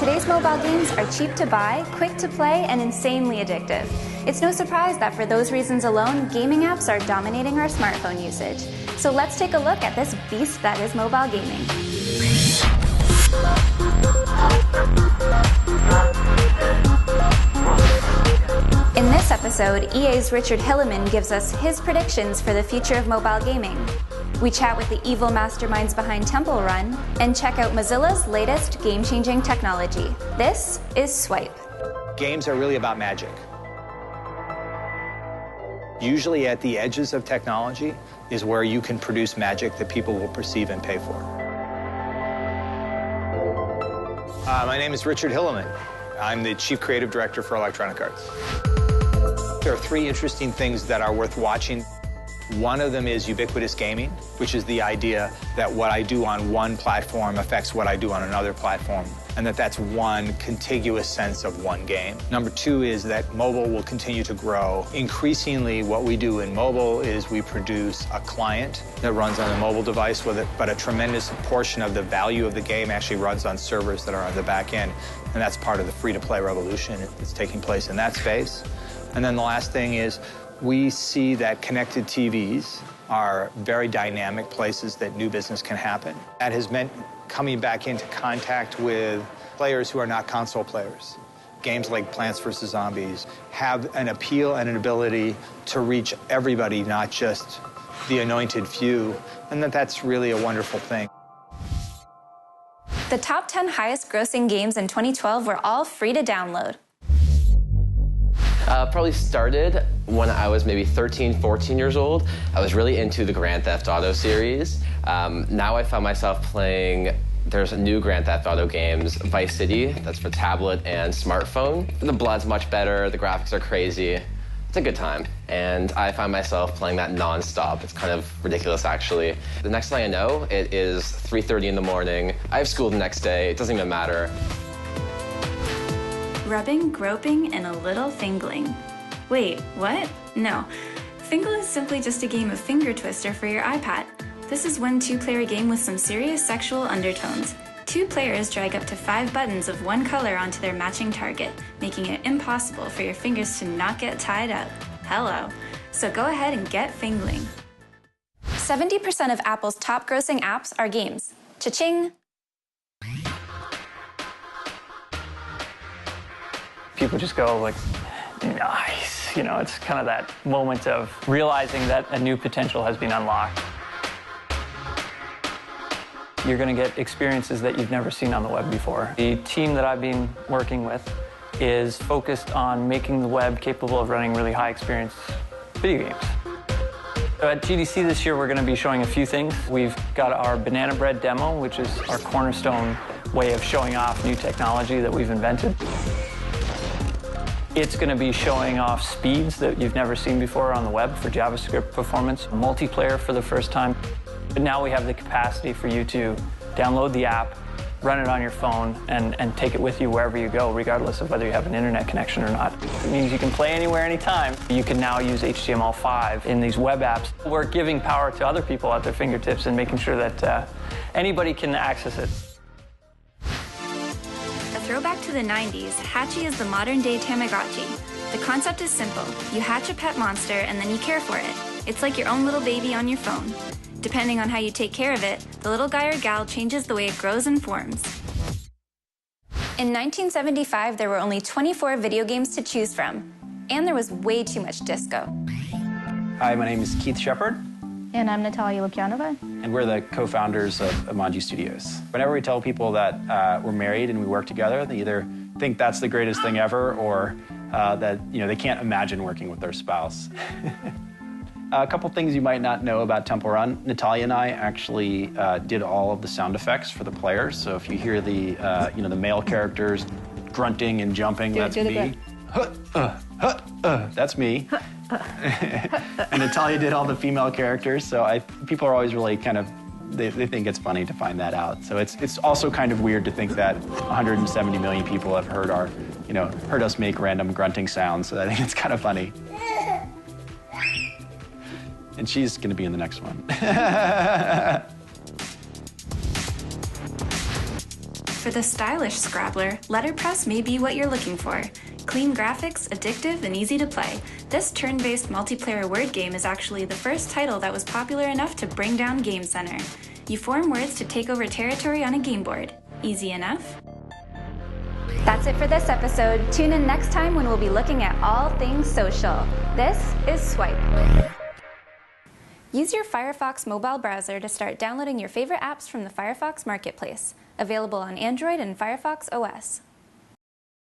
Today's mobile games are cheap to buy, quick to play, and insanely addictive. It's no surprise that for those reasons alone, gaming apps are dominating our smartphone usage. So let's take a look at this beast that is mobile gaming. In this episode, EA's Richard Hilleman gives us his predictions for the future of mobile gaming. We chat with the evil masterminds behind Temple Run and check out Mozilla's latest game-changing technology. This is Swipe. Games are really about magic. Usually at the edges of technology is where you can produce magic that people will perceive and pay for. My name is Richard Hilleman. I'm the Chief Creative Director for Electronic Arts. There are three interesting things that are worth watching. One of them is ubiquitous gaming, which is the idea that what I do on one platform affects what I do on another platform, and that's one contiguous sense of one game. Number two is that mobile will continue to grow. Increasingly, what we do in mobile is we produce a client that runs on a mobile device with it, but a tremendous portion of the value of the game actually runs on servers that are on the back end, and that's part of the free-to-play revolution that's taking place in that space. And then the last thing is, we see that connected TVs are very dynamic places that new business can happen. That has meant coming back into contact with players who are not console players. Games like Plants vs. Zombies have an appeal and an ability to reach everybody, not just the anointed few, and that's really a wonderful thing. The top 10 highest grossing games in 2012 were all free to download. Probably started when I was maybe 13, 14 years old. I was really into the Grand Theft Auto series. Now I found myself playing, there's new Grand Theft Auto games, Vice City, that's for tablet and smartphone. The blood's much better, the graphics are crazy. It's a good time. And I find myself playing that non-stop. It's kind of ridiculous, actually. The next thing I know, it is 3:30 in the morning. I have school the next day, it doesn't even matter. Rubbing, groping, and a little fingling. Wait, what? No. Fingle is simply just a game of finger twister for your iPad. This is one two-player game with some serious sexual undertones. Two players drag up to 5 buttons of one color onto their matching target, making it impossible for your fingers to not get tied up. Hello. So go ahead and get fingling. 70% of Apple's top grossing apps are games. Cha-ching! People just go like, nice. You know, it's kind of that moment of realizing that a new potential has been unlocked. You're going to get experiences that you've never seen on the web before. The team that I've been working with is focused on making the web capable of running really high experience video games. So at GDC this year, we're going to be showing a few things. We've got our Banana Bread demo, which is our cornerstone way of showing off new technology that we've invented. It's going to be showing off speeds that you've never seen before on the web for JavaScript performance, multiplayer for the first time. But now we have the capacity for you to download the app, run it on your phone, and take it with you wherever you go, regardless of whether you have an internet connection or not. It means you can play anywhere, anytime. You can now use HTML5 in these web apps. We're giving power to other people at their fingertips and making sure that anybody can access it. Throwback to the 90s, Hatchie is the modern-day Tamagotchi. The concept is simple. You hatch a pet monster and then you care for it. It's like your own little baby on your phone. Depending on how you take care of it, the little guy or gal changes the way it grows and forms. In 1975, there were only 24 video games to choose from, and there was way too much disco. Hi, my name is Keith Shepard. And I'm Natalia Lukyanova. And we're the co-founders of Amanji Studios. Whenever we tell people that we're married and we work together, they either think that's the greatest thing ever or that they can't imagine working with their spouse. A couple things you might not know about Temple Run. Natalia and I actually did all of the sound effects for the players. So if you hear the the male characters grunting and jumping, that's me. That's me. And Natalia did all the female characters, so people are always really kind of, they think it's funny to find that out. So it's also kind of weird to think that 170 million people have heard heard us make random grunting sounds, so I think it's kind of funny. And she's going to be in the next one. For the stylish Scrabbler, letterpress may be what you're looking for. Clean graphics, addictive, and easy to play, this turn-based multiplayer word game is actually the first title that was popular enough to bring down Game Center. You form words to take over territory on a game board. Easy enough? That's it for this episode. Tune in next time when we'll be looking at all things social. This is Swipe. Use your Firefox mobile browser to start downloading your favorite apps from the Firefox Marketplace, available on Android and Firefox OS.